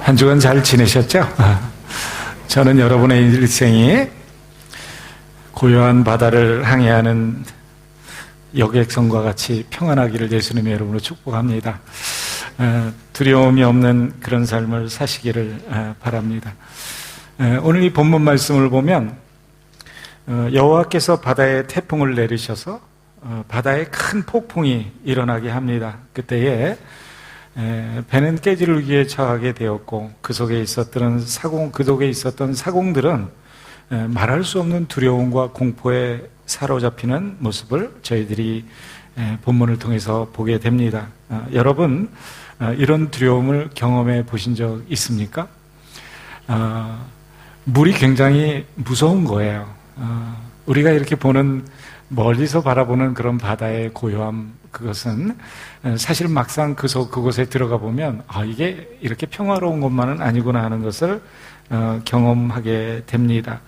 한 주간 잘 지내셨죠? 저는 여러분의 일생이 고요한 바다를 항해하는 여객선과 같이 평안하기를 예수님의 이름으로 축복합니다. 두려움이 없는 그런 삶을 사시기를 바랍니다. 오늘 이 본문 말씀을 보면 여호와께서 바다에 태풍을 내리셔서 바다에 큰 폭풍이 일어나게 합니다. 그때에 배는 깨질 위기에 처하게 되었고 그 속에 있었던 사공들은 말할 수 없는 두려움과 공포에 사로잡히는 모습을 저희들이 본문을 통해서 보게 됩니다. 여러분 이런 두려움을 경험해 보신 적 있습니까? 물이 굉장히 무서운 거예요. 우리가 이렇게 멀리서 바라보는 그런 바다의 고요함, 그것은 사실 막상 그곳에 들어가 보면 이게 이렇게 평화로운 것만은 아니구나 하는 것을 경험하게 됩니다.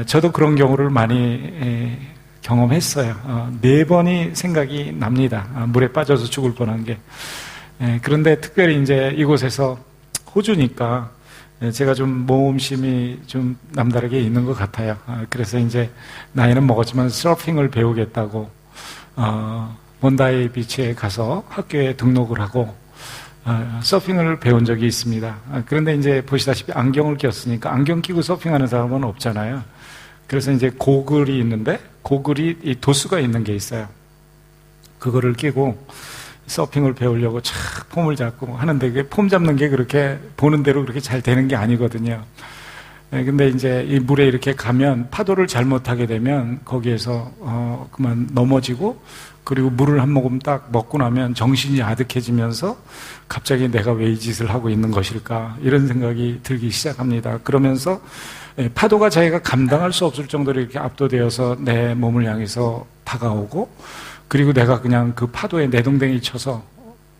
저도 그런 경우를 많이 경험했어요. 4번이 생각이 납니다. 물에 빠져서 죽을 뻔한 게. 그런데 특별히 이제 이곳에서 호주니까 제가 좀 모험심이 좀 남다르게 있는 것 같아요. 그래서 이제 나이는 먹었지만 서핑을 배우겠다고 본다이 비치에 가서 학교에 등록을 하고 서핑을 배운 적이 있습니다. 그런데 이제 보시다시피 안경을 꼈으니까 안경 끼고 서핑하는 사람은 없잖아요. 그래서 이제 고글이 있는데 고글이 이 도수가 있는 게 있어요. 그거를 끼고 서핑을 배우려고 착 폼을 잡고 하는데 그 폼 잡는 게 그렇게 보는 대로 그렇게 잘 되는 게 아니거든요. 근데 이제 이 물에 이렇게 가면 파도를 잘못하게 되면 거기에서 그만 넘어지고 그리고 물을 한 모금 딱 먹고 나면 정신이 아득해지면서 갑자기 내가 왜 이 짓을 하고 있는 것일까 이런 생각이 들기 시작합니다. 그러면서 파도가 자기가 감당할 수 없을 정도로 이렇게 압도되어서 내 몸을 향해서 다가오고 그리고 내가 그냥 그 파도에 내동댕이 쳐서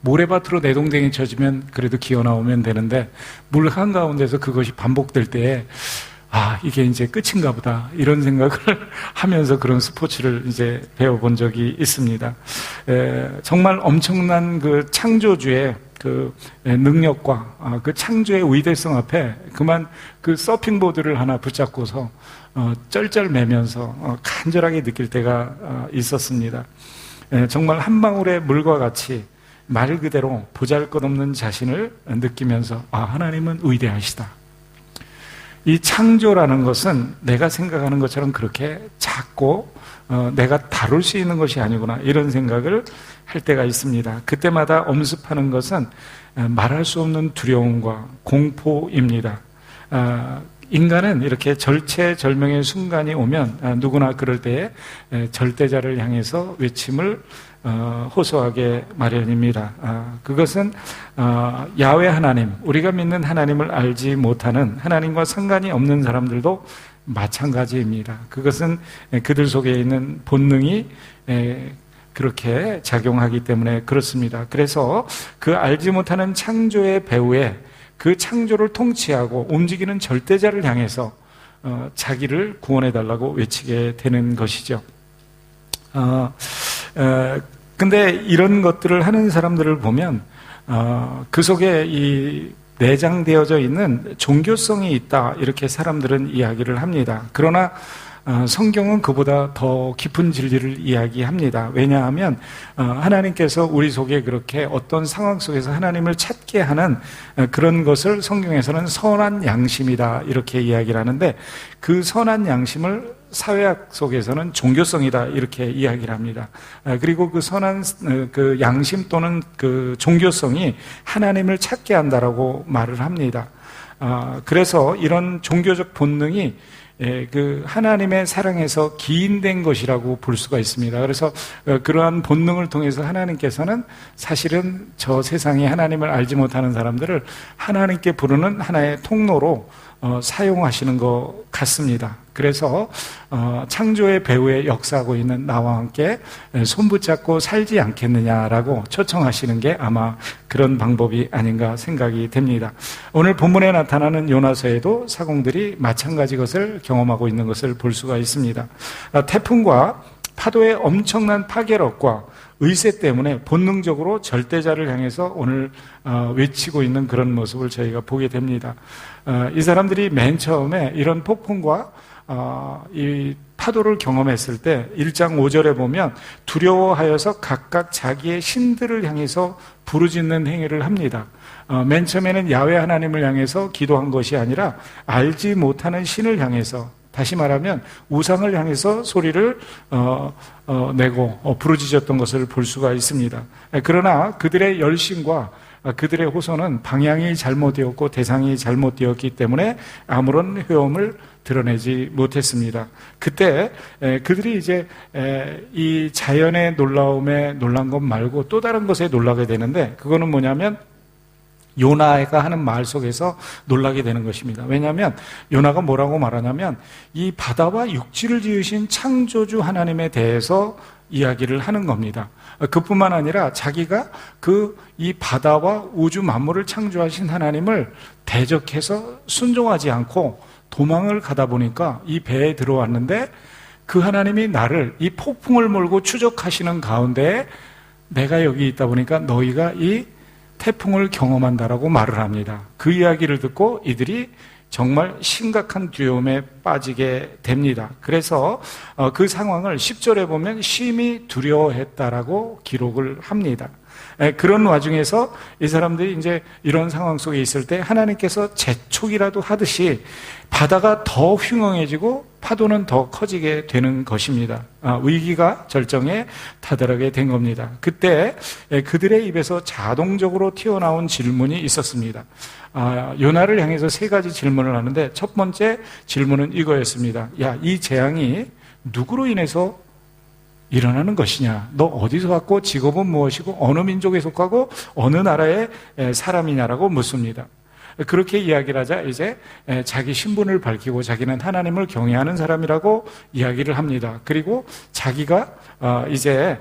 모래밭으로 내동댕이 쳐지면 그래도 기어 나오면 되는데 물 한가운데서 그것이 반복될 때에 이게 이제 끝인가 보다 이런 생각을 하면서 그런 스포츠를 이제 배워본 적이 있습니다. 정말 엄청난 그 창조주의 그 능력과 그 창조의 위대성 앞에 그만 그 서핑보드를 하나 붙잡고서 쩔쩔매면서 간절하게 느낄 때가 있었습니다. 정말 한 방울의 물과 같이 말 그대로 보잘것없는 자신을 느끼면서 하나님은 위대하시다. 이 창조라는 것은 내가 생각하는 것처럼 그렇게 작고 내가 다룰 수 있는 것이 아니구나 이런 생각을 할 때가 있습니다. 그때마다 엄습하는 것은 말할 수 없는 두려움과 공포입니다. 인간은 이렇게 절체절명의 순간이 오면 누구나 그럴 때에 절대자를 향해서 외침을 호소하게 마련입니다. 그것은 야훼 하나님, 우리가 믿는 하나님을 알지 못하는 하나님과 상관이 없는 사람들도 마찬가지입니다. 그것은 그들 속에 있는 본능이 그렇게 작용하기 때문에 그렇습니다. 그래서 그 알지 못하는 창조의 배후에 그 창조를 통치하고 움직이는 절대자를 향해서 자기를 구원해달라고 외치게 되는 것이죠. 근데 이런 것들을 하는 사람들을 보면 그 속에 이 내장되어져 있는 종교성이 있다 이렇게 사람들은 이야기를 합니다. 그러나 성경은 그보다 더 깊은 진리를 이야기합니다. 왜냐하면 하나님께서 우리 속에 그렇게 어떤 상황 속에서 하나님을 찾게 하는 그런 것을 성경에서는 선한 양심이다 이렇게 이야기를 하는데 그 선한 양심을 사회학 속에서는 종교성이다 이렇게 이야기를 합니다. 그리고 그 선한 그 양심 또는 그 종교성이 하나님을 찾게 한다라고 말을 합니다. 그래서 이런 종교적 본능이 그 하나님의 사랑에서 기인된 것이라고 볼 수가 있습니다. 그래서 그러한 본능을 통해서 하나님께서는 사실은 저 세상에 하나님을 알지 못하는 사람들을 하나님께 부르는 하나의 통로로 사용하시는 것 같습니다. 그래서 창조의 배후에 역사하고 있는 나와 함께 손붙잡고 살지 않겠느냐라고 초청하시는 게 아마 그런 방법이 아닌가 생각이 됩니다. 오늘 본문에 나타나는 요나서에도 사공들이 마찬가지 것을 경험하고 있는 것을 볼 수가 있습니다. 태풍과 파도의 엄청난 파괴력과 의세 때문에 본능적으로 절대자를 향해서 오늘 외치고 있는 그런 모습을 저희가 보게 됩니다. 이 사람들이 맨 처음에 이런 폭풍과 이 파도를 경험했을 때 1장 5절에 보면 두려워하여서 각각 자기의 신들을 향해서 부르짖는 행위를 합니다. 맨 처음에는 야훼 하나님을 향해서 기도한 것이 아니라 알지 못하는 신을 향해서, 다시 말하면 우상을 향해서 소리를 내고 부르짖었던 것을 볼 수가 있습니다. 그러나 그들의 열심과 그들의 호소는 방향이 잘못되었고 대상이 잘못되었기 때문에 아무런 효험을 드러내지 못했습니다. 그때 그들이 이제 이 자연의 놀라움에 놀란 것 말고 또 다른 것에 놀라게 되는데, 그거는 뭐냐면 요나가 하는 말 속에서 놀라게 되는 것입니다. 왜냐하면 요나가 뭐라고 말하냐면 이 바다와 육지를 지으신 창조주 하나님에 대해서 이야기를 하는 겁니다. 그뿐만 아니라 자기가 이 바다와 우주 만물을 창조하신 하나님을 대적해서 순종하지 않고 도망을 가다 보니까 이 배에 들어왔는데, 그 하나님이 나를 이 폭풍을 몰고 추적하시는 가운데 내가 여기 있다 보니까 너희가 이 태풍을 경험한다라고 말을 합니다. 그 이야기를 듣고 이들이 정말 심각한 두려움에 빠지게 됩니다. 그래서 그 상황을 10절에 보면 심히 두려워했다라고 기록을 합니다. 그런 와중에서 이 사람들이 이제 이런 상황 속에 있을 때 하나님께서 재촉이라도 하듯이 바다가 더 흉흉해지고 파도는 더 커지게 되는 것입니다. 위기가 절정에 다다르게 된 겁니다. 그때 그들의 입에서 자동적으로 튀어나온 질문이 있었습니다. 요나를 향해서 3가지 질문을 하는데, 첫 번째 질문은 이거였습니다. 야, 이 재앙이 누구로 인해서 일어나는 것이냐? 너 어디서 왔고 직업은 무엇이고 어느 민족에 속하고 어느 나라의 사람이냐라고 묻습니다. 그렇게 이야기를 하자 이제 자기 신분을 밝히고 자기는 하나님을 경외하는 사람이라고 이야기를 합니다. 그리고 자기가 이제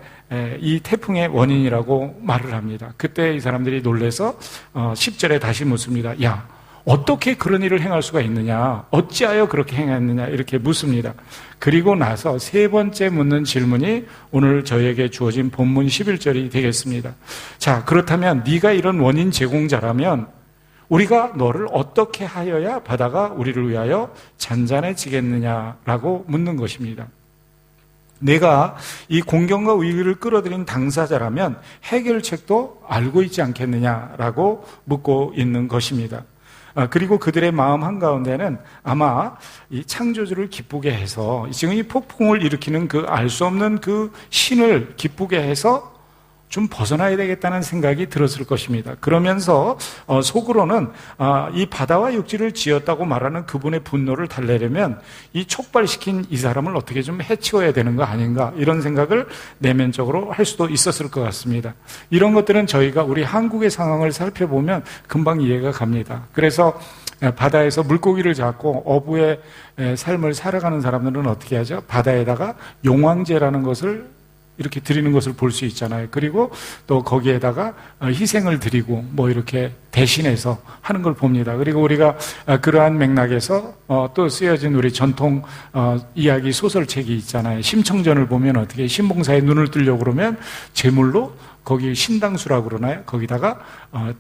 이 태풍의 원인이라고 말을 합니다. 그때 이 사람들이 놀라서 10절에 다시 묻습니다. 야, 어떻게 그런 일을 행할 수가 있느냐? 어찌하여 그렇게 행했느냐? 이렇게 묻습니다. 그리고 나서 3번째 묻는 질문이 오늘 저에게 주어진 본문 11절이 되겠습니다. 자, 그렇다면 네가 이런 원인 제공자라면 우리가 너를 어떻게 하여야 바다가 우리를 위하여 잔잔해지겠느냐라고 묻는 것입니다. 내가 이 공경과 위기를 끌어들인 당사자라면 해결책도 알고 있지 않겠느냐라고 묻고 있는 것입니다. 그리고 그들의 마음 한가운데는 아마 이 창조주를 기쁘게 해서 지금 이 폭풍을 일으키는 그 알 수 없는 그 신을 기쁘게 해서 좀 벗어나야 되겠다는 생각이 들었을 것입니다. 그러면서 속으로는 이 바다와 육지를 지었다고 말하는 그분의 분노를 달래려면 이 촉발시킨 이 사람을 어떻게 좀 해치워야 되는 거 아닌가, 이런 생각을 내면적으로 할 수도 있었을 것 같습니다. 이런 것들은 저희가 우리 한국의 상황을 살펴보면 금방 이해가 갑니다. 그래서 바다에서 물고기를 잡고 어부의 삶을 살아가는 사람들은 어떻게 하죠? 바다에다가 용왕제라는 것을 이렇게 드리는 것을 볼 수 있잖아요. 그리고 또 거기에다가 희생을 드리고 뭐 이렇게 대신해서 하는 걸 봅니다. 그리고 우리가 그러한 맥락에서 또 쓰여진 우리 전통 이야기 소설책이 있잖아요. 심청전을 보면 어떻게 신봉사에 눈을 뜨려고 그러면 제물로 거기 신당수라고 그러나요? 거기다가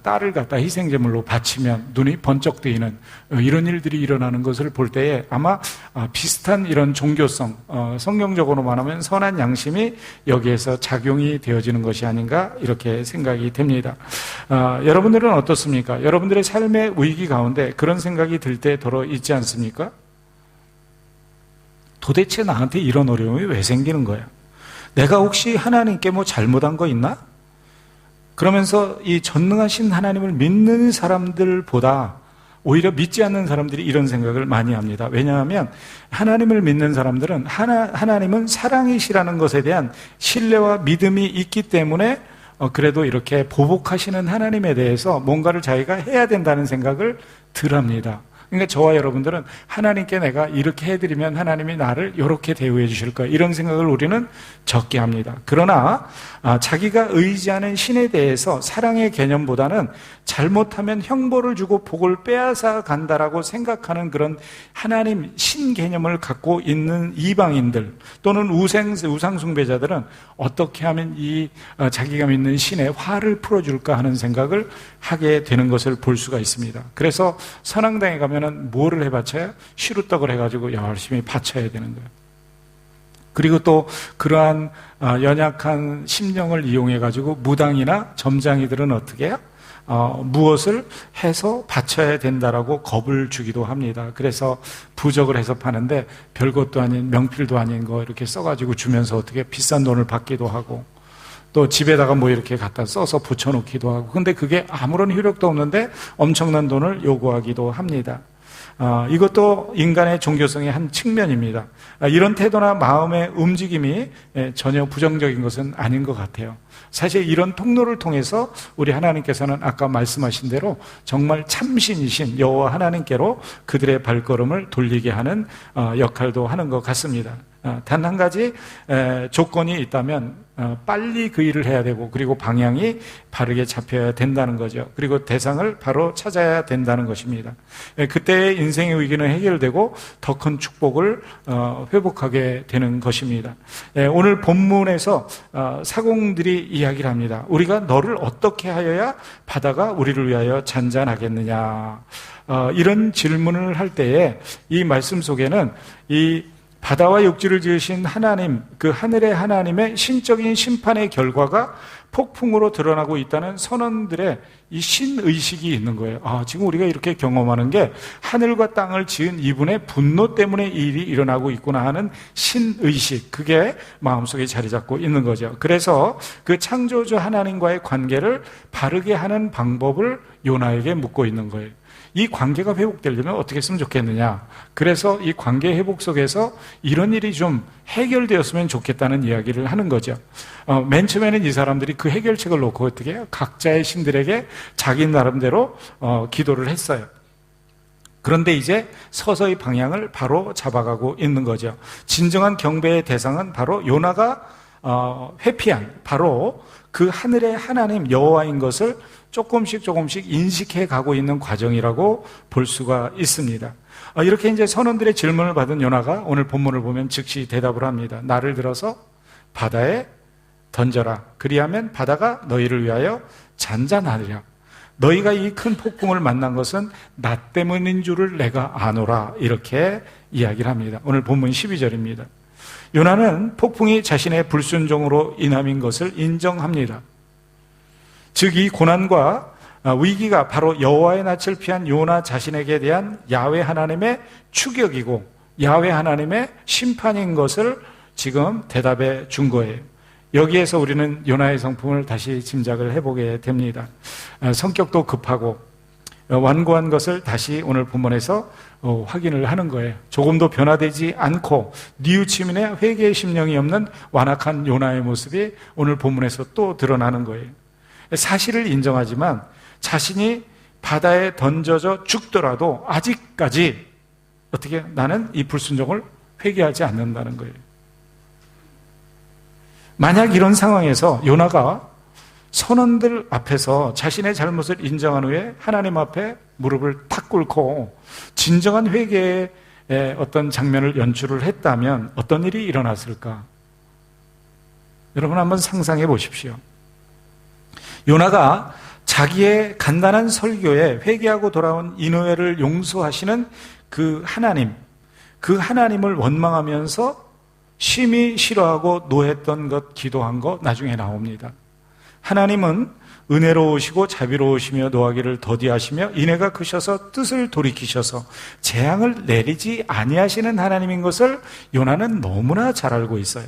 딸을 갖다 희생제물로 바치면 눈이 번쩍 뜨이는 이런 일들이 일어나는 것을 볼 때에 아마 비슷한 이런 종교성, 성경적으로 말하면 선한 양심이 여기에서 작용이 되어지는 것이 아닌가, 이렇게 생각이 됩니다. 여러분들은 어떻습니까? 여러분들의 삶의 위기 가운데 그런 생각이 들 때 더러 있지 않습니까? 도대체 나한테 이런 어려움이 왜 생기는 거야? 내가 혹시 하나님께 뭐 잘못한 거 있나? 그러면서 이 전능하신 하나님을 믿는 사람들보다 오히려 믿지 않는 사람들이 이런 생각을 많이 합니다. 왜냐하면 하나님을 믿는 사람들은 하나님은 사랑이시라는 것에 대한 신뢰와 믿음이 있기 때문에 그래도 이렇게 보복하시는 하나님에 대해서 뭔가를 자기가 해야 된다는 생각을 덜 합니다. 그러니까 저와 여러분들은 하나님께 내가 이렇게 해드리면 하나님이 나를 이렇게 대우해 주실 거야, 이런 생각을 우리는 적게 합니다. 그러나 자기가 의지하는 신에 대해서 사랑의 개념보다는 잘못하면 형벌을 주고 복을 빼앗아 간다라고 생각하는 그런 하나님 신 개념을 갖고 있는 이방인들 또는 우상 숭배자들은 어떻게 하면 이 자기가 믿는 신에 화를 풀어줄까 하는 생각을 하게 되는 것을 볼 수가 있습니다. 그래서 선앙당에 가면은 뭐를 해바쳐요? 시루떡을 해가지고 열심히 바쳐야 되는 거예요. 그리고 또 그러한 연약한 심령을 이용해가지고 무당이나 점장이들은 어떻게 해요? 무엇을 해서 바쳐야 된다라고 겁을 주기도 합니다. 그래서 부적을 해서 파는데 별것도 아닌 명필도 아닌 거 이렇게 써가지고 주면서 어떻게 비싼 돈을 받기도 하고, 또 집에다가 뭐 이렇게 갖다 써서 붙여놓기도 하고, 근데 그게 아무런 효력도 없는데 엄청난 돈을 요구하기도 합니다. 이것도 인간의 종교성의 한 측면입니다. 이런 태도나 마음의 움직임이 전혀 부정적인 것은 아닌 것 같아요. 사실 이런 통로를 통해서 우리 하나님께서는 아까 말씀하신 대로 정말 참신이신 여호와 하나님께로 그들의 발걸음을 돌리게 하는 역할도 하는 것 같습니다. 단 한 가지 조건이 있다면 빨리 그 일을 해야 되고, 그리고 방향이 바르게 잡혀야 된다는 거죠. 그리고 대상을 바로 찾아야 된다는 것입니다. 그때의 인생의 위기는 해결되고 더 큰 축복을 회복하게 되는 것입니다. 오늘 본문에서 사공들이 이야기를 합니다. 우리가 너를 어떻게 하여야 바다가 우리를 위하여 잔잔하겠느냐, 이런 질문을 할 때에 이 말씀 속에는 이 바다와 육지를 지으신 하나님, 그 하늘의 하나님의 신적인 심판의 결과가 폭풍으로 드러나고 있다는 선원들의 이 신의식이 있는 거예요. 지금 우리가 이렇게 경험하는 게 하늘과 땅을 지은 이분의 분노 때문에 이 일이 일어나고 있구나 하는 신의식, 그게 마음속에 자리 잡고 있는 거죠. 그래서 그 창조주 하나님과의 관계를 바르게 하는 방법을 요나에게 묻고 있는 거예요. 이 관계가 회복되려면 어떻게 했으면 좋겠느냐. 그래서 이 관계 회복 속에서 이런 일이 좀 해결되었으면 좋겠다는 이야기를 하는 거죠. 맨 처음에는 이 사람들이 그 해결책을 놓고 어떻게 해요? 각자의 신들에게 자기 나름대로 기도를 했어요. 그런데 이제 서서히 방향을 바로 잡아가고 있는 거죠. 진정한 경배의 대상은 바로 요나가 회피한 바로 그 하늘의 하나님 여호와인 것을 조금씩 인식해 가고 있는 과정이라고 볼 수가 있습니다. 이렇게 이제 선원들의 질문을 받은 요나가 오늘 본문을 보면 즉시 대답을 합니다. 나를 들어서 바다에 던져라. 그리하면 바다가 너희를 위하여 잔잔하리라. 너희가 이 큰 폭풍을 만난 것은 나 때문인 줄을 내가 아노라. 이렇게 이야기를 합니다. 오늘 본문 12절입니다. 요나는 폭풍이 자신의 불순종으로 인함인 것을 인정합니다. 즉 이 고난과 위기가 바로 여호와의 낯을 피한 요나 자신에게 대한 야훼 하나님의 추격이고 야훼 하나님의 심판인 것을 지금 대답해 준 거예요. 여기에서 우리는 요나의 성품을 다시 짐작을 해보게 됩니다. 성격도 급하고 완고한 것을 다시 오늘 본문에서 확인을 하는 거예요. 조금도 변화되지 않고 뉘우침이나 회개의 심령이 없는 완악한 요나의 모습이 오늘 본문에서 또 드러나는 거예요. 사실을 인정하지만 자신이 바다에 던져져 죽더라도 아직까지 어떻게 나는 이 불순종을 회개하지 않는다는 거예요. 만약 이런 상황에서 요나가 선원들 앞에서 자신의 잘못을 인정한 후에 하나님 앞에 무릎을 탁 꿇고 진정한 회개의 어떤 장면을 연출을 했다면 어떤 일이 일어났을까? 여러분 한번 상상해 보십시오. 요나가 자기의 간단한 설교에 회개하고 돌아온 니느웨를 용서하시는 그 하나님을 원망하면서 심히 싫어하고 노했던 것, 기도한 것 나중에 나옵니다. 하나님은 은혜로우시고 자비로우시며 노하기를 더디하시며 인애가 크셔서 뜻을 돌이키셔서 재앙을 내리지 아니하시는 하나님인 것을 요나는 너무나 잘 알고 있어요.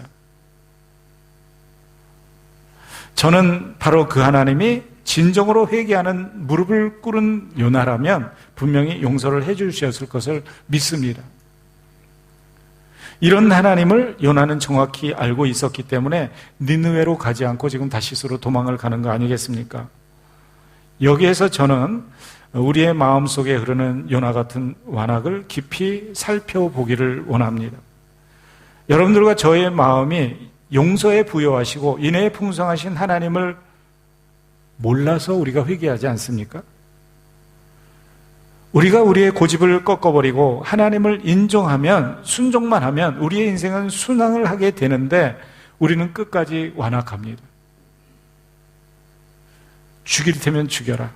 저는 바로 그 하나님이 진정으로 회개하는 무릎을 꿇은 요나라면 분명히 용서를 해 주셨을 것을 믿습니다. 이런 하나님을 요나는 정확히 알고 있었기 때문에 니느웨로 가지 않고 지금 다시스로 도망을 가는 거 아니겠습니까? 여기에서 저는 우리의 마음속에 흐르는 요나 같은 완악을 깊이 살펴보기를 원합니다. 여러분들과 저의 마음이 용서에 부여하시고 인애에 풍성하신 하나님을 몰라서 우리가 회개하지 않습니까? 우리가 우리의 고집을 꺾어버리고 하나님을 인정하면, 순종만 하면 우리의 인생은 순항을 하게 되는데 우리는 끝까지 완악합니다. 죽일 테면 죽여라.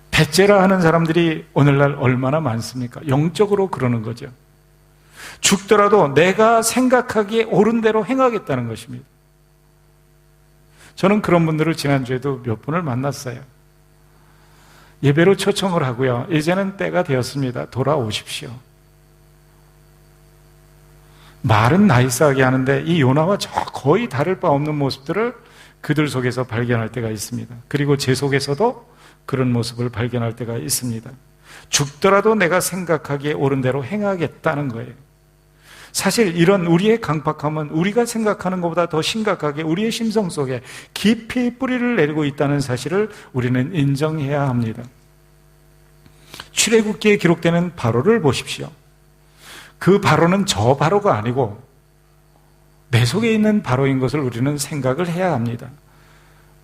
배째라 하는 사람들이 오늘날 얼마나 많습니까? 영적으로 그러는 거죠. 죽더라도 내가 생각하기에 옳은 대로 행하겠다는 것입니다. 저는 그런 분들을 지난주에도 몇 분을 만났어요. 예배로 초청을 하고요. 이제는 때가 되었습니다. 돌아오십시오. 말은 나이스하게 하는데 이 요나와 거의 다를 바 없는 모습들을 그들 속에서 발견할 때가 있습니다. 그리고 제 속에서도 그런 모습을 발견할 때가 있습니다. 죽더라도 내가 생각하기에 옳은 대로 행하겠다는 거예요. 사실 이런 우리의 강팍함은 우리가 생각하는 것보다 더 심각하게 우리의 심성 속에 깊이 뿌리를 내리고 있다는 사실을 우리는 인정해야 합니다. 출애굽기에 기록되는 바로를 보십시오. 그 바로는 저 바로가 아니고 내 속에 있는 바로인 것을 우리는 생각을 해야 합니다.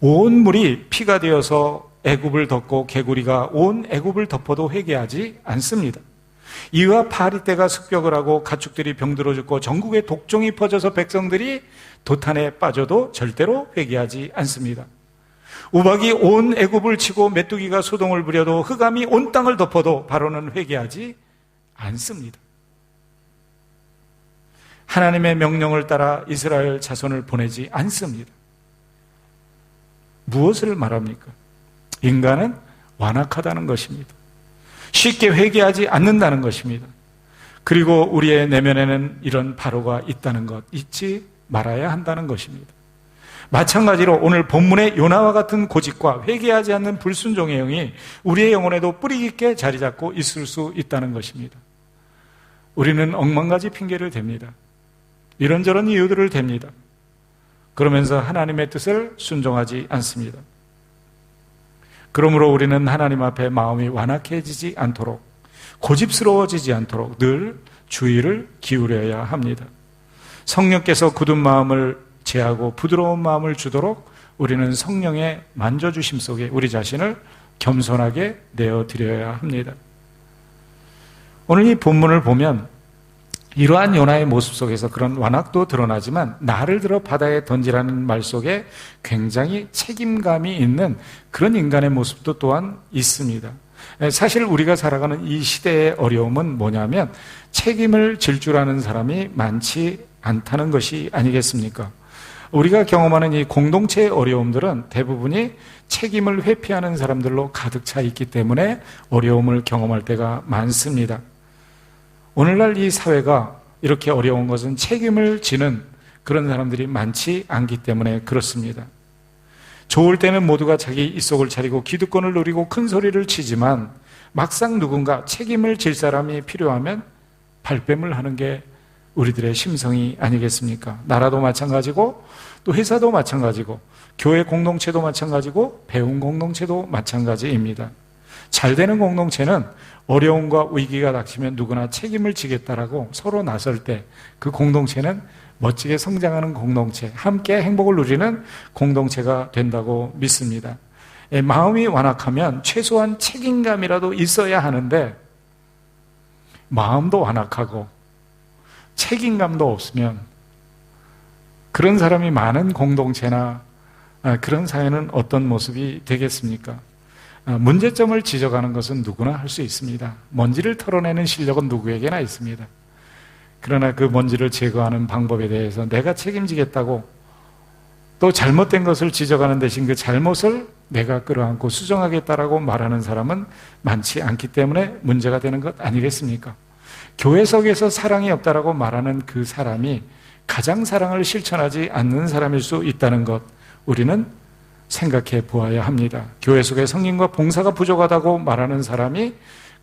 온 물이 피가 되어서 애굽을 덮고 개구리가 온 애굽을 덮어도 회개하지 않습니다. 이와 파리떼가 습격을 하고 가축들이 병들어 죽고 전국에 독종이 퍼져서 백성들이 도탄에 빠져도 절대로 회개하지 않습니다. 우박이 온 애굽을 치고 메뚜기가 소동을 부려도 흑암이 온 땅을 덮어도 바로는 회개하지 않습니다. 하나님의 명령을 따라 이스라엘 자손을 보내지 않습니다. 무엇을 말합니까? 인간은 완악하다는 것입니다. 쉽게 회개하지 않는다는 것입니다. 그리고 우리의 내면에는 이런 바로가 있다는 것 잊지 말아야 한다는 것입니다. 마찬가지로 오늘 본문의 요나와 같은 고집과 회개하지 않는 불순종의 영이 우리의 영혼에도 뿌리 깊게 자리 잡고 있을 수 있다는 것입니다. 우리는 억만가지 핑계를 댑니다. 이런저런 이유들을 댑니다. 그러면서 하나님의 뜻을 순종하지 않습니다. 그러므로 우리는 하나님 앞에 마음이 완악해지지 않도록, 고집스러워지지 않도록 늘 주의를 기울여야 합니다. 성령께서 굳은 마음을 제하고 부드러운 마음을 주도록 우리는 성령의 만져주심 속에 우리 자신을 겸손하게 내어드려야 합니다. 오늘 이 본문을 보면 이러한 요나의 모습 속에서 그런 완악도 드러나지만 나를 들어 바다에 던지라는 말 속에 굉장히 책임감이 있는 그런 인간의 모습도 또한 있습니다. 사실 우리가 살아가는 이 시대의 어려움은 뭐냐면 책임을 질 줄 아는 사람이 많지 않다는 것이 아니겠습니까? 우리가 경험하는 이 공동체의 어려움들은 대부분이 책임을 회피하는 사람들로 가득 차 있기 때문에 어려움을 경험할 때가 많습니다. 오늘날 이 사회가 이렇게 어려운 것은 책임을 지는 그런 사람들이 많지 않기 때문에 그렇습니다. 좋을 때는 모두가 자기 입속을 차리고 기득권을 누리고 큰 소리를 치지만 막상 누군가 책임을 질 사람이 필요하면 발뺌을 하는 게 우리들의 심성이 아니겠습니까? 나라도 마찬가지고 또 회사도 마찬가지고 교회 공동체도 마찬가지고 배운 공동체도 마찬가지입니다. 잘 되는 공동체는 어려움과 위기가 닥치면 누구나 책임을 지겠다라고 서로 나설 때 그 공동체는 멋지게 성장하는 공동체, 함께 행복을 누리는 공동체가 된다고 믿습니다. 마음이 완악하면 최소한 책임감이라도 있어야 하는데 마음도 완악하고 책임감도 없으면 그런 사람이 많은 공동체나 그런 사회는 어떤 모습이 되겠습니까? 문제점을 지적하는 것은 누구나 할 수 있습니다. 먼지를 털어내는 실력은 누구에게나 있습니다. 그러나 그 먼지를 제거하는 방법에 대해서 내가 책임지겠다고 또 잘못된 것을 지적하는 대신 그 잘못을 내가 끌어안고 수정하겠다라고 말하는 사람은 많지 않기 때문에 문제가 되는 것 아니겠습니까? 교회 속에서 사랑이 없다라고 말하는 그 사람이 가장 사랑을 실천하지 않는 사람일 수 있다는 것 우리는 생각해 보아야 합니다. 교회 속에 성김과 봉사가 부족하다고 말하는 사람이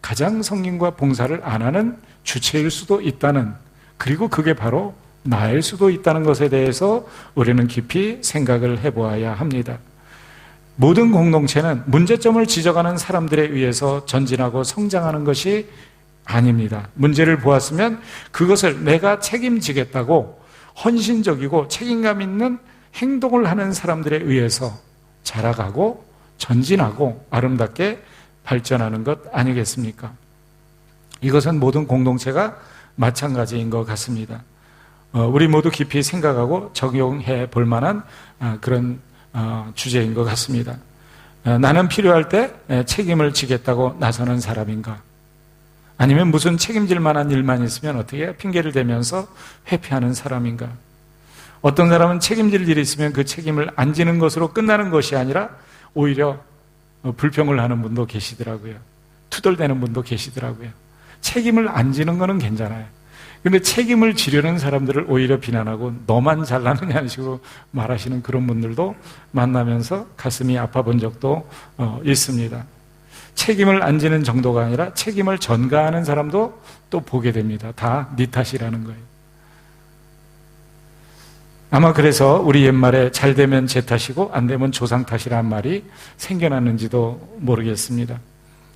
가장 성김과 봉사를 안 하는 주체일 수도 있다는, 그리고 그게 바로 나일 수도 있다는 것에 대해서 우리는 깊이 생각을 해보아야 합니다. 모든 공동체는 문제점을 지적하는 사람들에 의해서 전진하고 성장하는 것이 아닙니다. 문제를 보았으면 그것을 내가 책임지겠다고 헌신적이고 책임감 있는 행동을 하는 사람들에 의해서 자라가고 전진하고 아름답게 발전하는 것 아니겠습니까? 이것은 모든 공동체가 마찬가지인 것 같습니다. 우리 모두 깊이 생각하고 적용해 볼 만한 그런 주제인 것 같습니다. 나는 필요할 때 책임을 지겠다고 나서는 사람인가? 아니면 무슨 책임질 만한 일만 있으면 어떻게 핑계를 대면서 회피하는 사람인가? 어떤 사람은 책임질 일이 있으면 그 책임을 안 지는 것으로 끝나는 것이 아니라 오히려 불평을 하는 분도 계시더라고요. 투덜대는 분도 계시더라고요. 책임을 안 지는 거는 괜찮아요. 근데 책임을 지려는 사람들을 오히려 비난하고 너만 잘나느냐는 식으로 말하시는 그런 분들도 만나면서 가슴이 아파 본 적도 있습니다. 책임을 안 지는 정도가 아니라 책임을 전가하는 사람도 또 보게 됩니다. 다 네 탓이라는 거예요. 아마 그래서 우리 옛말에 잘 되면 제 탓이고 안 되면 조상 탓이라는 말이 생겨났는지도 모르겠습니다.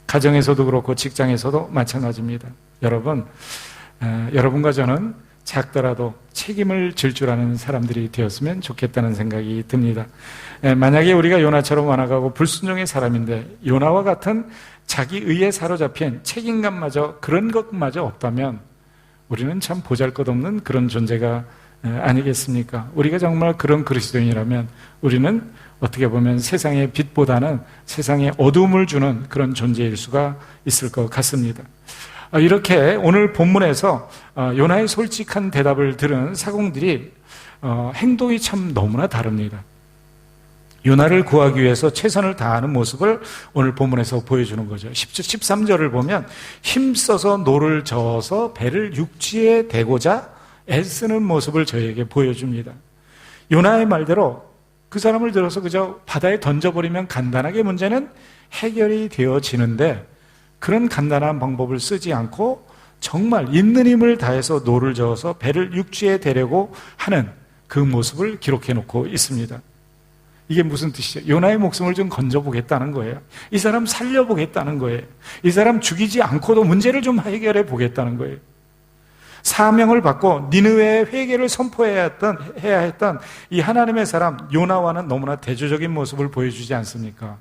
가정에서도 그렇고 직장에서도 마찬가지입니다. 여러분과 저는 작더라도 책임을 질 줄 아는 사람들이 되었으면 좋겠다는 생각이 듭니다. 만약에 우리가 요나처럼 완악하고 불순종의 사람인데 요나와 같은 자기 의에 사로잡힌 책임감마저 그런 것마저 없다면 우리는 참 보잘것없는 그런 존재가 아니겠습니까? 우리가 정말 그런 그리스도인이라면 우리는 어떻게 보면 세상의 빛보다는 세상에 어두움을 주는 그런 존재일 수가 있을 것 같습니다. 이렇게 오늘 본문에서 요나의 솔직한 대답을 들은 사공들이 행동이 참 너무나 다릅니다. 요나를 구하기 위해서 최선을 다하는 모습을 오늘 본문에서 보여주는 거죠. 13절을 보면 힘써서 노를 저어서 배를 육지에 대고자 애쓰는 모습을 저희에게 보여줍니다. 요나의 말대로 그 사람을 들어서 그저 바다에 던져버리면 간단하게 문제는 해결이 되어지는데 그런 간단한 방법을 쓰지 않고 정말 있는 힘을 다해서 노를 저어서 배를 육지에 대려고 하는 그 모습을 기록해 놓고 있습니다. 이게 무슨 뜻이죠? 요나의 목숨을 좀 건져보겠다는 거예요. 이 사람 살려보겠다는 거예요. 이 사람 죽이지 않고도 문제를 좀 해결해 보겠다는 거예요. 사명을 받고 니느웨에 회개를 선포해야 했던 이 하나님의 사람 요나와는 너무나 대조적인 모습을 보여주지 않습니까?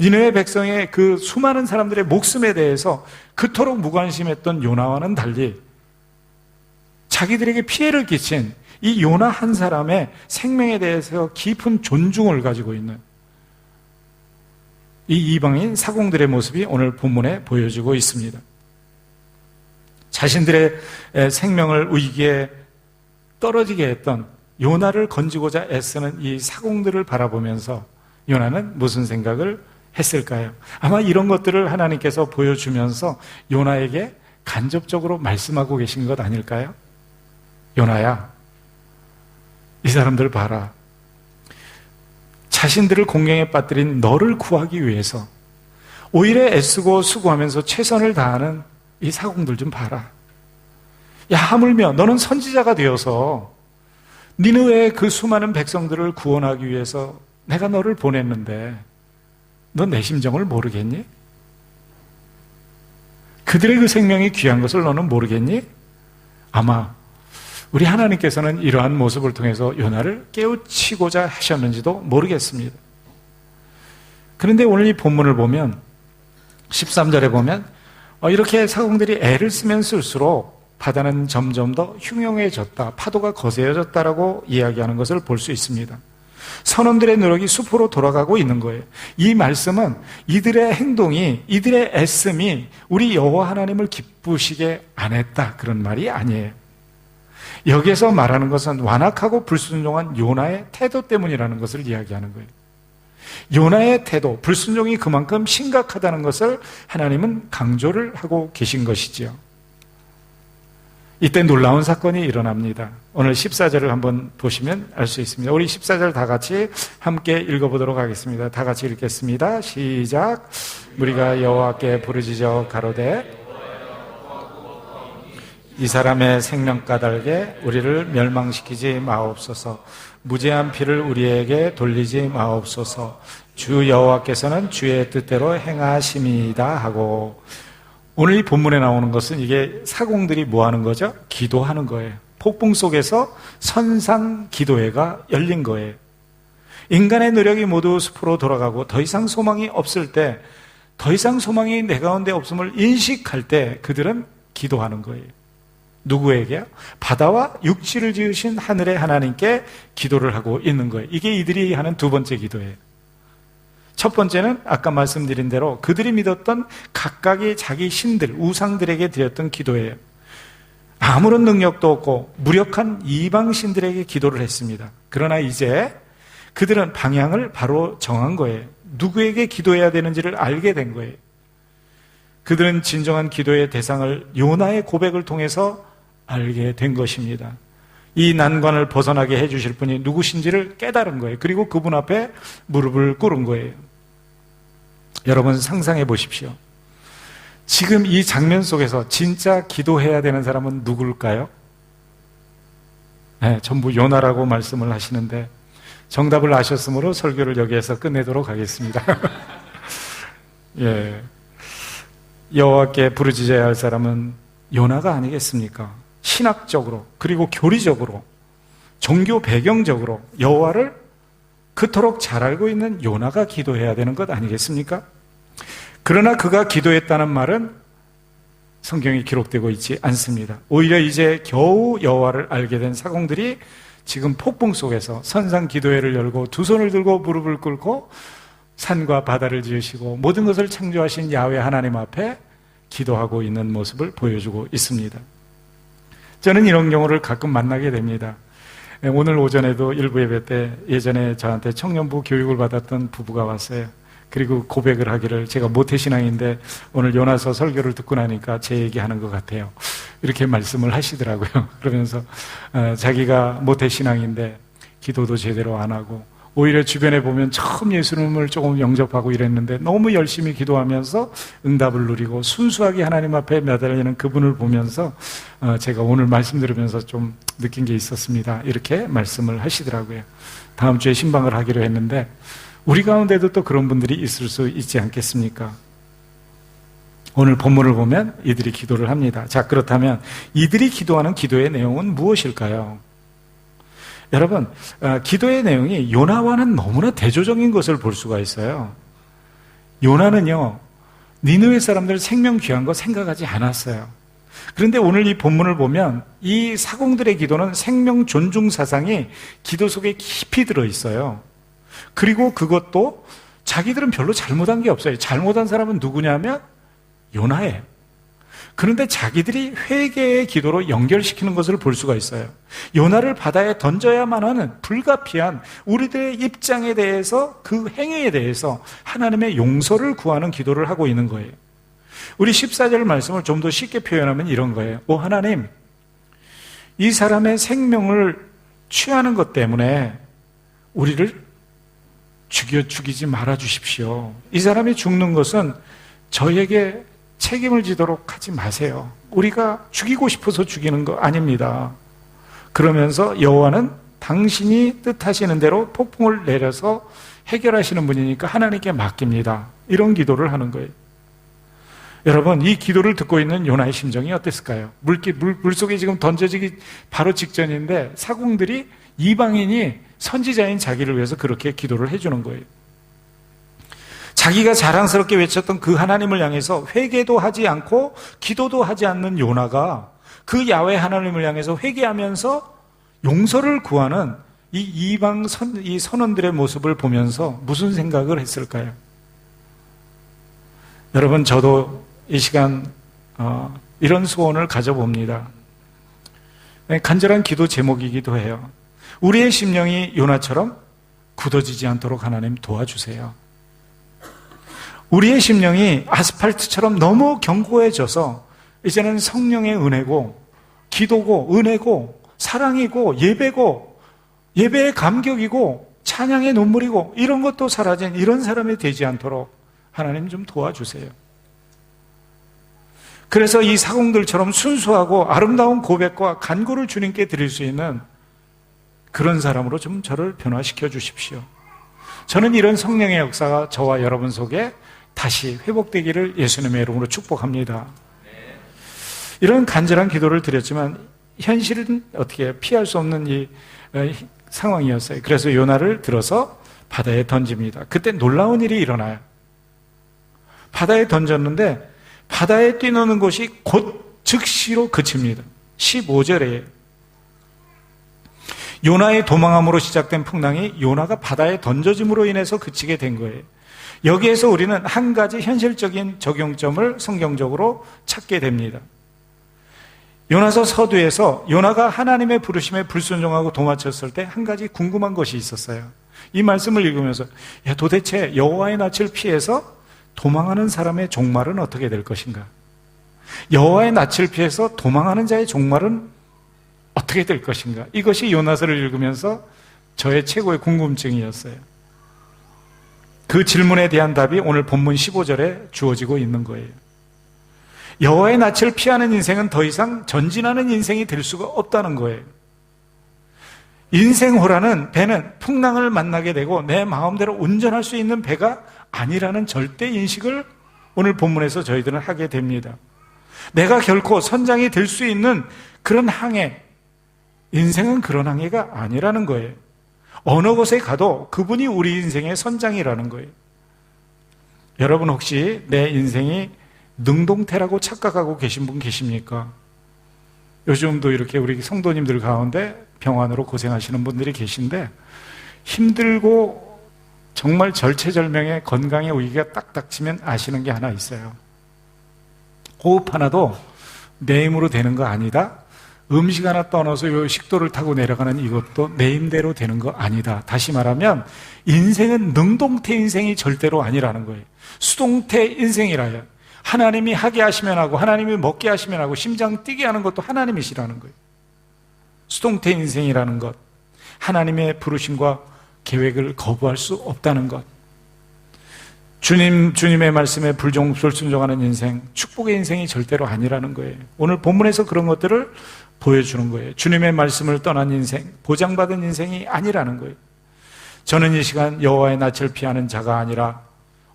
니느웨 백성의 그 수많은 사람들의 목숨에 대해서 그토록 무관심했던 요나와는 달리 자기들에게 피해를 끼친 이 요나 한 사람의 생명에 대해서 깊은 존중을 가지고 있는 이 이방인 사공들의 모습이 오늘 본문에 보여지고 있습니다. 자신들의 생명을 위기에 떨어지게 했던 요나를 건지고자 애쓰는 이 사공들을 바라보면서 요나는 무슨 생각을 했을까요? 아마 이런 것들을 하나님께서 보여주면서 요나에게 간접적으로 말씀하고 계신 것 아닐까요? 요나야, 이 사람들 봐라. 자신들을 공경에 빠뜨린 너를 구하기 위해서 오히려 애쓰고 수고하면서 최선을 다하는 이 사공들 좀 봐라. 야, 하물며 너는 선지자가 되어서 니느웨의 그 수많은 백성들을 구원하기 위해서 내가 너를 보냈는데 너 내 심정을 모르겠니? 그들의 그 생명이 귀한 것을 너는 모르겠니? 아마 우리 하나님께서는 이러한 모습을 통해서 요나를 깨우치고자 하셨는지도 모르겠습니다. 그런데 오늘 이 본문을 보면 13절에 보면 이렇게 사공들이 애를 쓰면 쓸수록 바다는 점점 더 흉흉해졌다, 파도가 거세어졌다라고 이야기하는 것을 볼 수 있습니다. 선원들의 노력이 수포로 돌아가고 있는 거예요. 이 말씀은 이들의 행동이, 이들의 애씀이 우리 여호와 하나님을 기쁘시게 안 했다, 그런 말이 아니에요. 여기에서 말하는 것은 완악하고 불순종한 요나의 태도 때문이라는 것을 이야기하는 거예요. 요나의 태도, 불순종이 그만큼 심각하다는 것을 하나님은 강조를 하고 계신 것이지요. 이때 놀라운 사건이 일어납니다. 오늘 14절을 한번 보시면 알 수 있습니다. 우리 14절 다 같이 함께 읽어보도록 하겠습니다. 다 같이 읽겠습니다. 시작. 무리가 여호와께 부르짖어 가로되 이 사람의 생명 까닭에 우리를 멸망시키지 마옵소서. 무죄한 피를 우리에게 돌리지 마옵소서. 주 여호와께서는 주의 뜻대로 행하심이다 하고, 오늘 이 본문에 나오는 것은 이게 사공들이 뭐 하는 거죠? 기도하는 거예요. 폭풍 속에서 선상 기도회가 열린 거예요. 인간의 노력이 모두 숲으로 돌아가고 더 이상 소망이 없을 때, 더 이상 소망이 내 가운데 없음을 인식할 때 그들은 기도하는 거예요. 누구에게요? 바다와 육지를 지으신 하늘의 하나님께 기도를 하고 있는 거예요. 이게 이들이 하는 두 번째 기도예요. 첫 번째는 아까 말씀드린 대로 그들이 믿었던 각각의 자기 신들, 우상들에게 드렸던 기도예요. 아무런 능력도 없고 무력한 이방 신들에게 기도를 했습니다. 그러나 이제 그들은 방향을 바로 정한 거예요. 누구에게 기도해야 되는지를 알게 된 거예요. 그들은 진정한 기도의 대상을 요나의 고백을 통해서 알게 된 것입니다. 이 난관을 벗어나게 해주실 분이 누구신지를 깨달은 거예요. 그리고 그분 앞에 무릎을 꿇은 거예요. 여러분 상상해 보십시오. 지금 이 장면 속에서 진짜 기도해야 되는 사람은 누굴까요? 네, 전부 요나라고 말씀을 하시는데 정답을 아셨으므로 설교를 여기에서 끝내도록 하겠습니다. 예, 여호와께 부르짖어야 할 사람은 요나가 아니겠습니까? 신학적으로 그리고 교리적으로 종교 배경적으로 여호와를 그토록 잘 알고 있는 요나가 기도해야 되는 것 아니겠습니까? 그러나 그가 기도했다는 말은 성경에 기록되고 있지 않습니다. 오히려 이제 겨우 여호와를 알게 된 사공들이 지금 폭풍 속에서 선상 기도회를 열고 두 손을 들고 무릎을 꿇고 산과 바다를 지으시고 모든 것을 창조하신 야훼 하나님 앞에 기도하고 있는 모습을 보여주고 있습니다. 저는 이런 경우를 가끔 만나게 됩니다. 오늘 오전에도 일부 예배 때 예전에 저한테 청년부 교육을 받았던 부부가 왔어요. 그리고 고백을 하기를, 제가 모태신앙인데 오늘 요나서 설교를 듣고 나니까 제 얘기하는 것 같아요. 이렇게 말씀을 하시더라고요. 그러면서 자기가 모태신앙인데 기도도 제대로 안 하고 오히려 주변에 보면 처음 예수님을 조금 영접하고 이랬는데 너무 열심히 기도하면서 응답을 누리고 순수하게 하나님 앞에 매달리는 그분을 보면서 제가 오늘 말씀 들으면서 좀 느낀 게 있었습니다. 이렇게 말씀을 하시더라고요. 다음 주에 신방을 하기로 했는데 우리 가운데도 또 그런 분들이 있을 수 있지 않겠습니까? 오늘 본문을 보면 이들이 기도를 합니다. 자, 그렇다면 이들이 기도하는 기도의 내용은 무엇일까요? 여러분, 기도의 내용이 요나와는 너무나 대조적인 것을 볼 수가 있어요. 요나는요, 니느웨 사람들 생명 귀한 거 생각하지 않았어요. 그런데 오늘 이 본문을 보면 이 사공들의 기도는 생명 존중 사상이 기도 속에 깊이 들어있어요. 그리고 그것도 자기들은 별로 잘못한 게 없어요. 잘못한 사람은 누구냐면 요나예요. 그런데 자기들이 회개의 기도로 연결시키는 것을 볼 수가 있어요. 요나를 바다에 던져야만 하는 불가피한 우리들의 입장에 대해서, 그 행위에 대해서 하나님의 용서를 구하는 기도를 하고 있는 거예요. 우리 14절 말씀을 좀 더 쉽게 표현하면 이런 거예요. 오 하나님, 이 사람의 생명을 취하는 것 때문에 우리를 죽이지 말아 주십시오. 이 사람이 죽는 것은 저에게 책임을 지도록 하지 마세요. 우리가 죽이고 싶어서 죽이는 거 아닙니다. 그러면서 여호와는 당신이 뜻하시는 대로 폭풍을 내려서 해결하시는 분이니까 하나님께 맡깁니다. 이런 기도를 하는 거예요. 여러분, 이 기도를 듣고 있는 요나의 심정이 어땠을까요? 물속에 지금 던져지기 바로 직전인데 사공들이, 이방인이 선지자인 자기를 위해서 그렇게 기도를 해주는 거예요. 자기가 자랑스럽게 외쳤던 그 하나님을 향해서 회개도 하지 않고 기도도 하지 않는 요나가 그 야훼 하나님을 향해서 회개하면서 용서를 구하는 이 이방 이 선원들의 모습을 보면서 무슨 생각을 했을까요? 여러분, 저도 이 시간 이런 소원을 가져봅니다. 간절한 기도 제목이기도 해요. 우리의 심령이 요나처럼 굳어지지 않도록 하나님 도와주세요. 우리의 심령이 아스팔트처럼 너무 견고해져서 이제는 성령의 은혜고 기도고 은혜고 사랑이고 예배고 예배의 감격이고 찬양의 눈물이고 이런 것도 사라진 이런 사람이 되지 않도록 하나님 좀 도와주세요. 그래서 이 사공들처럼 순수하고 아름다운 고백과 간구를 주님께 드릴 수 있는 그런 사람으로 좀 저를 변화시켜 주십시오. 저는 이런 성령의 역사가 저와 여러분 속에 다시 회복되기를 예수님의 이름으로 축복합니다. 이런 간절한 기도를 드렸지만 현실은 어떻게 피할 수 없는 이 상황이었어요. 그래서 요나를 들어서 바다에 던집니다. 그때 놀라운 일이 일어나요. 바다에 던졌는데 바다에 뛰노는 곳이 곧 즉시로 그칩니다. 15절에 요나의 도망함으로 시작된 풍랑이 요나가 바다에 던져짐으로 인해서 그치게 된 거예요. 여기에서 우리는 한 가지 현실적인 적용점을 성경적으로 찾게 됩니다. 요나서 서두에서 요나가 하나님의 부르심에 불순종하고 도망쳤을 때 한 가지 궁금한 것이 있었어요. 이 말씀을 읽으면서 도대체 여호와의 낯을 피해서 도망하는 사람의 종말은 어떻게 될 것인가? 여호와의 낯을 피해서 도망하는 자의 종말은 어떻게 될 것인가? 이것이 요나서를 읽으면서 저의 최고의 궁금증이었어요. 그 질문에 대한 답이 오늘 본문 15절에 주어지고 있는 거예요. 여호와의 낯을 피하는 인생은 더 이상 전진하는 인생이 될 수가 없다는 거예요. 인생호라는 배는 풍랑을 만나게 되고 내 마음대로 운전할 수 있는 배가 아니라는 절대 인식을 오늘 본문에서 저희들은 하게 됩니다. 내가 결코 선장이 될 수 있는 그런 항해, 인생은 그런 항해가 아니라는 거예요. 어느 곳에 가도 그분이 우리 인생의 선장이라는 거예요. 여러분 혹시 내 인생이 능동태라고 착각하고 계신 분 계십니까? 요즘도 이렇게 우리 성도님들 가운데 병환으로 고생하시는 분들이 계신데 힘들고 정말 절체절명의 건강의 위기가 딱 닥치면 아시는 게 하나 있어요. 호흡 하나도 내 힘으로 되는 거 아니다. 음식 하나 떠나서 요 식도를 타고 내려가는 이것도 내 힘대로 되는 거 아니다. 다시 말하면 인생은 능동태 인생이 절대로 아니라는 거예요. 수동태 인생이라요. 하나님이 하게 하시면 하고 하나님이 먹게 하시면 하고 심장 뛰게 하는 것도 하나님이시라는 거예요. 수동태 인생이라는 것, 하나님의 부르심과 계획을 거부할 수 없다는 것, 주님의 말씀에 불순종하는 인생, 축복의 인생이 절대로 아니라는 거예요. 오늘 본문에서 그런 것들을 보여주는 거예요. 주님의 말씀을 떠난 인생, 보장받은 인생이 아니라는 거예요. 저는 이 시간 여호와의 낯을 피하는 자가 아니라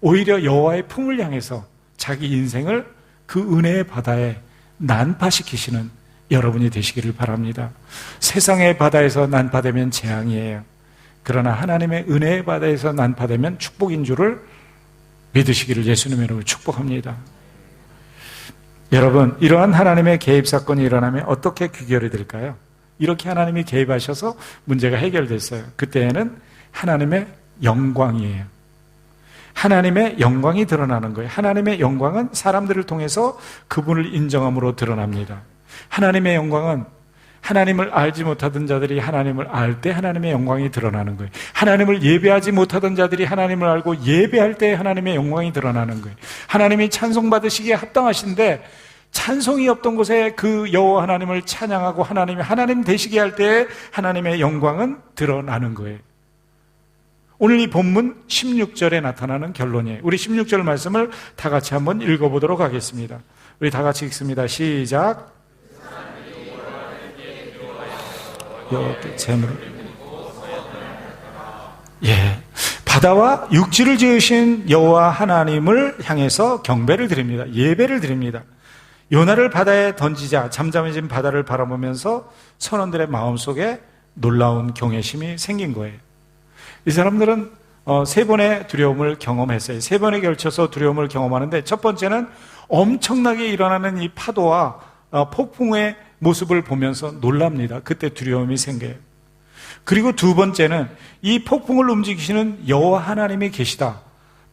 오히려 여호와의 품을 향해서 자기 인생을 그 은혜의 바다에 난파시키시는 여러분이 되시기를 바랍니다. 세상의 바다에서 난파되면 재앙이에요. 그러나 하나님의 은혜의 바다에서 난파되면 축복인 줄을 믿으시기를 예수님의 이름으로 축복합니다. 여러분, 이러한 하나님의 개입 사건이 일어나면 어떻게 귀결이 될까요? 이렇게 하나님이 개입하셔서 문제가 해결됐어요. 그때에는 하나님의 영광이에요. 하나님의 영광이 드러나는 거예요. 하나님의 영광은 사람들을 통해서 그분을 인정함으로 드러납니다. 하나님의 영광은 하나님을 알지 못하던 자들이 하나님을 알 때 하나님의 영광이 드러나는 거예요. 하나님을 예배하지 못하던 자들이 하나님을 알고 예배할 때 하나님의 영광이 드러나는 거예요. 하나님이 찬송받으시기에 합당하신데 찬송이 없던 곳에 그 여호와 하나님을 찬양하고 하나님이 하나님 되시게 할 때 하나님의 영광은 드러나는 거예요. 오늘 이 본문 16절에 나타나는 결론이에요. 우리 16절 말씀을 다 같이 한번 읽어보도록 하겠습니다. 우리 다 같이 읽습니다. 시작. 여호와께 제물을, 바다와 육지를 지으신 여호와 하나님을 향해서 경배를 드립니다. 예배를 드립니다. 요나를 바다에 던지자 잠잠해진 바다를 바라보면서 선원들의 마음속에 놀라운 경외심이 생긴 거예요. 이 사람들은 세 번의 두려움을 경험했어요. 세 번에 걸쳐서 두려움을 경험하는데 첫 번째는 엄청나게 일어나는 이 파도와 폭풍의 모습을 보면서 놀랍니다. 그때 두려움이 생겨요. 그리고 두 번째는 이 폭풍을 움직이시는 여호와 하나님이 계시다.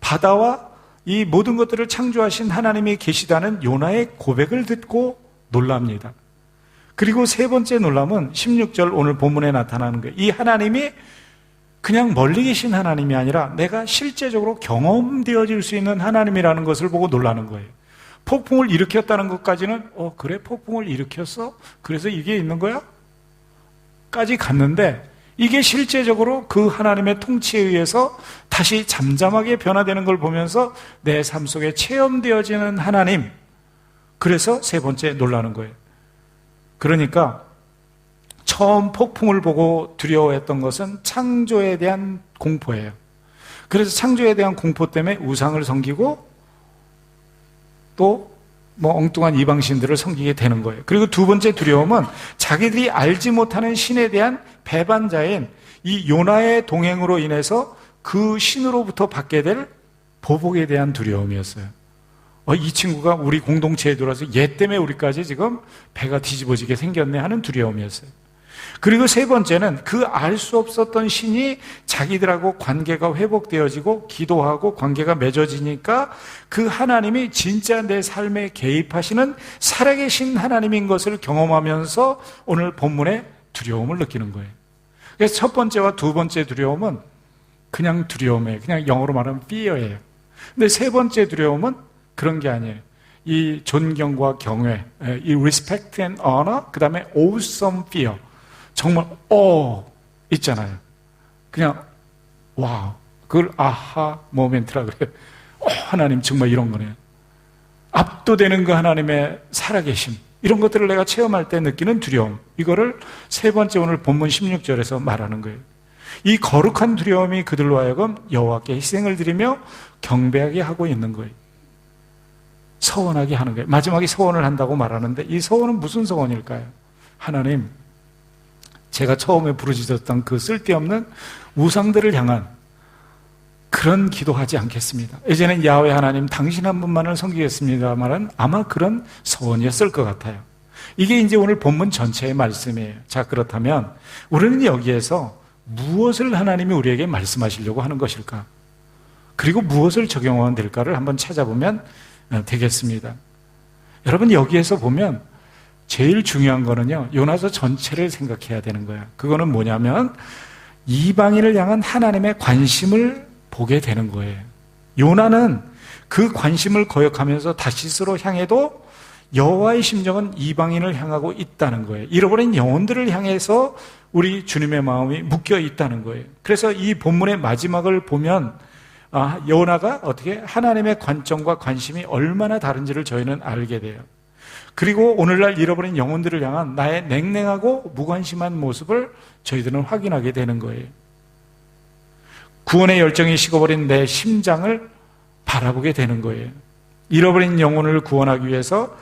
바다와 이 모든 것들을 창조하신 하나님이 계시다는 요나의 고백을 듣고 놀랍니다. 그리고 세 번째 놀람은 16절 오늘 본문에 나타나는 거예요. 이 하나님이 그냥 멀리 계신 하나님이 아니라 내가 실제적으로 경험되어질 수 있는 하나님이라는 것을 보고 놀라는 거예요. 폭풍을 일으켰다는 것까지는 그래 폭풍을 일으켰어? 그래서 이게 있는 거야? 까지 갔는데 이게 실제적으로 그 하나님의 통치에 의해서 다시 잠잠하게 변화되는 걸 보면서 내 삶 속에 체험되어지는 하나님, 그래서 세 번째 놀라는 거예요. 그러니까 처음 폭풍을 보고 두려워했던 것은 창조에 대한 공포예요. 그래서 창조에 대한 공포 때문에 우상을 섬기고 또 엉뚱한 이방신들을 섬기게 되는 거예요. 그리고 두 번째 두려움은 자기들이 알지 못하는 신에 대한 배반자인 이 요나의 동행으로 인해서 그 신으로부터 받게 될 보복에 대한 두려움이었어요. 이 친구가 우리 공동체에 들어와서 얘 때문에 우리까지 지금 배가 뒤집어지게 생겼네 하는 두려움이었어요. 그리고 세 번째는 그 알 수 없었던 신이 자기들하고 관계가 회복되어지고 기도하고 관계가 맺어지니까 그 하나님이 진짜 내 삶에 개입하시는 살아계신 하나님인 것을 경험하면서 오늘 본문에 두려움을 느끼는 거예요. 그래서 첫 번째와 두 번째 두려움은 그냥 두려움이에요. 그냥 영어로 말하면 fear예요. 근데 세 번째 두려움은 그런 게 아니에요. 이 존경과 경외, 이 respect and honor, 그 다음에 awesome fear. 정말 있잖아요. 그냥 와우, 그걸 아하 모멘트라 그래요. 하나님 정말 이런 거네요. 압도되는 그 하나님의 살아계심, 이런 것들을 내가 체험할 때 느끼는 두려움, 이거를 세 번째 오늘 본문 16절에서 말하는 거예요. 이 거룩한 두려움이 그들로 하여금 여호와께 희생을 드리며 경배하게 하고 있는 거예요. 서원하게 하는 거예요. 마지막에 서원을 한다고 말하는데 이 서원은 무슨 서원일까요? 하나님, 제가 처음에 부르짖었던 그 쓸데없는 우상들을 향한 그런 기도하지 않겠습니다. 이제는 야훼 하나님 당신 한 분만을 섬기겠습니다만은 아마 그런 서원이었을 것 같아요. 이게 이제 오늘 본문 전체의 말씀이에요. 자, 그렇다면 우리는 여기에서 무엇을 하나님이 우리에게 말씀하시려고 하는 것일까? 그리고 무엇을 적용하면 될까를 한번 찾아보면 되겠습니다. 여러분, 여기에서 보면 제일 중요한 거는요, 요나서 전체를 생각해야 되는 거예요. 그거는 뭐냐면 이방인을 향한 하나님의 관심을 보게 되는 거예요. 요나는 그 관심을 거역하면서 다시스로 향해도 여호와의 심정은 이방인을 향하고 있다는 거예요. 잃어버린 영혼들을 향해서 우리 주님의 마음이 묶여 있다는 거예요. 그래서 이 본문의 마지막을 보면 요나가 어떻게 하나님의 관점과 관심이 얼마나 다른지를 저희는 알게 돼요. 그리고 오늘날 잃어버린 영혼들을 향한 나의 냉랭하고 무관심한 모습을 저희들은 확인하게 되는 거예요. 구원의 열정이 식어버린 내 심장을 바라보게 되는 거예요. 잃어버린 영혼을 구원하기 위해서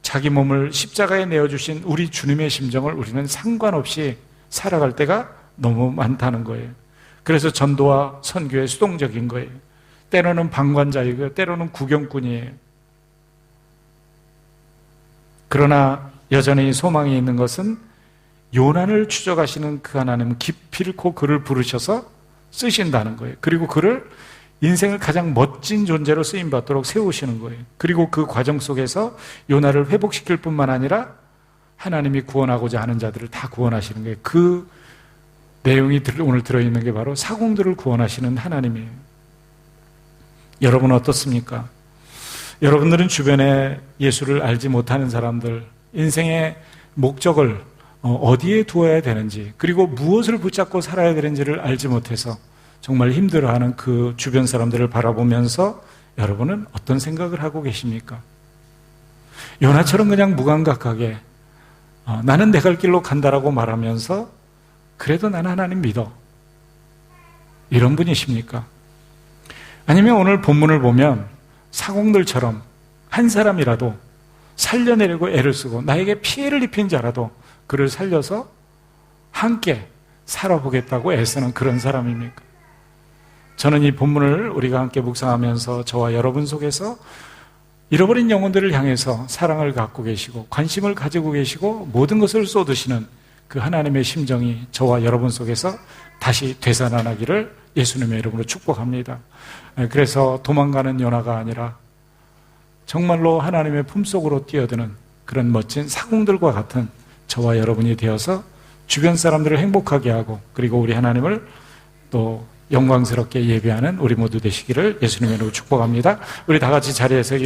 자기 몸을 십자가에 내어주신 우리 주님의 심정을 우리는 상관없이 살아갈 때가 너무 많다는 거예요. 그래서 전도와 선교에 수동적인 거예요. 때로는 방관자이고 때로는 구경꾼이에요. 그러나 여전히 소망이 있는 것은 요난을 추적하시는 그 하나님은 기필코 그를 부르셔서 쓰신다는 거예요. 그리고 그를 인생을 가장 멋진 존재로 쓰임받도록 세우시는 거예요. 그리고 그 과정 속에서 요나를 회복시킬 뿐만 아니라 하나님이 구원하고자 하는 자들을 다 구원하시는 거예요. 그 내용이 오늘 들어있는 게 바로 사공들을 구원하시는 하나님이에요. 여러분 어떻습니까? 여러분들은 주변에 예수를 알지 못하는 사람들, 인생의 목적을 어디에 두어야 되는지, 그리고 무엇을 붙잡고 살아야 되는지를 알지 못해서 정말 힘들어하는 그 주변 사람들을 바라보면서 여러분은 어떤 생각을 하고 계십니까? 요나처럼 그냥 무감각하게 나는 내 갈 길로 간다라고 말하면서 그래도 나는 하나님 믿어, 이런 분이십니까? 아니면 오늘 본문을 보면 사공들처럼 한 사람이라도 살려내려고 애를 쓰고 나에게 피해를 입힌 자라도 그를 살려서 함께 살아보겠다고 애쓰는 그런 사람입니까? 저는 이 본문을 우리가 함께 묵상하면서 저와 여러분 속에서 잃어버린 영혼들을 향해서 사랑을 갖고 계시고 관심을 가지고 계시고 모든 것을 쏟으시는 그 하나님의 심정이 저와 여러분 속에서 다시 되살아나기를 예수님의 이름으로 축복합니다. 그래서 도망가는 요나가 아니라 정말로 하나님의 품속으로 뛰어드는 그런 멋진 사공들과 같은 저와 여러분이 되어서 주변 사람들을 행복하게 하고 그리고 우리 하나님을 또 영광스럽게 예배하는 우리 모두 되시기를 예수님의 이름으로 축복합니다. 우리 다 같이 자리에서